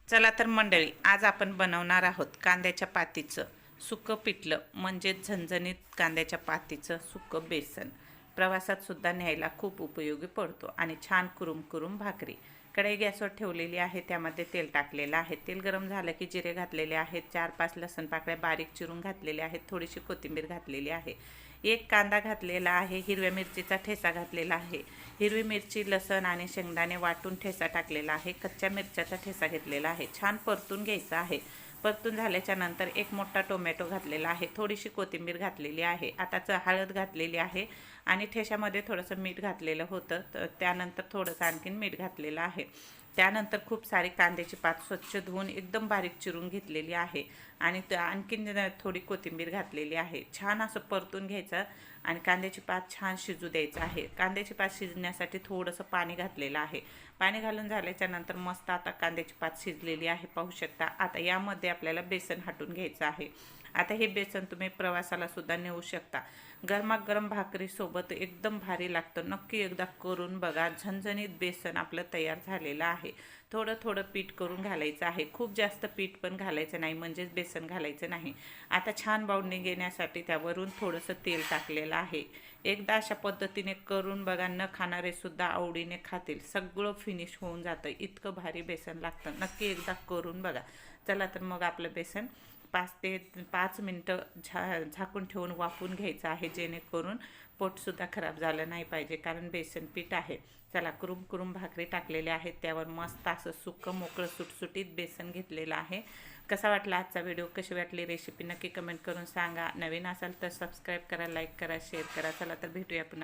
चला तर मंडळी, आज आपण बनवणार आहोत कांद्याच्या पातीचं सुकं पिठलं, म्हणजेच झणझणीत कांद्याच्या पातीचं सुकं बेसन. प्रवासात सुद्धा न्यायला खूप उपयोगी पडतो आणि छान कुरुम कुरुम भाकरी. कढई गॅसवर ठेवलेली आहे, त्यामध्ये तेल टाकलेलं आहे. तेल गरम झालं की जिरे घातलेले आहेत, 4-5 लसूण पाकळ्या बारीक चिरून घातलेल्या आहेत, थोडीशी कोथिंबीर घातलेली आहे, एक कांदा घातलेला आहे, हिरव्या मिरचीचा ठेचा घातलेला आहे, हिरवी मिरची, लसण आणि शेंगदाणे वाटून ठेचा टाकलेला आहे, कच्च्या मिरच्याचा ठेचा घेतलेला आहे. छान परतून घ्यायचा आहे. परतून झाल्याच्या नंतर एक मोठा टोमॅटो घातलेला आहे, थोडीशी कोथिंबीर घातलेली आहे, आता हळद घातलेली आहे आणि ठेच्यामध्ये थोडंसं मीठ घातलेलं होतं, तर त्यानंतर थोडंसं आणखीन मीठ घातलेलं आहे. त्यानंतर खूप सारी कांद्याची पात स्वच्छ धुवून एकदम बारीक चिरून घेतलेली आहे आणि आणखीन थोडी कोथिंबीर घातलेली आहे. छान असं परतून घ्यायचं आणि कांद्याची पात छान शिजू द्यायचं आहे. कांद्याची पात शिजण्यासाठी थोडंसं पाणी घातलेलं आहे. पाणी घालून झाल्याच्या नंतर मस्त आता कांद्याची पात शिजलेली आहे, पाहू शकता. आता यामध्ये आपल्याला बेसन हटून घ्यायचं आहे. आता हे बेसन तुम्ही प्रवासाला सुद्धा नेऊ शकता. गरमागरम भाकरीसोबत एकदम भारी लागतं. नक्की एकदा करून बघा. झणझणीत बेसन आपलं तयार झालेलं आहे. थोडं थोडं पीठ करून घालायचं आहे, खूप जास्त पीठ पण घालायचं नाही, म्हणजेच बेसन घालायचं नाही. आता छान बाउंडिंग घेण्यासाठी त्यावरून थोडंसं तेल टाकलेलं आहे. एकदा अशा पद्धतीने करून बघा, न खाणारे सुद्धा आवडीने खातील. सगळं फिनिश होऊन जातं, इतकं भारी बेसन लागतं. नक्की एकदा करून बघा. चला तर मग आपलं बेसन 5 ते 5 मिनटं झाकून ठेवून वाफवून घ्यायचं आहे, जेणेकरून पोटसुद्धा खराब झालं नाही पाहिजे, कारण बेसन पीठ आहे. चला, कुरुम कुरुम भाकरी टाकलेल्या आहेत, त्यावर मस्त असं सुकं मोकळं सुटसुटीत बेसन घेतलेलं आहे. कसा वाटला आजचा व्हिडिओ, कशी वाटली रेसिपी, नक्की कमेंट करून सांगा. नवीन असाल तर सबस्क्राईब करा, लाईक करा, शेअर करा. चला तर भेटूया पुन्हा.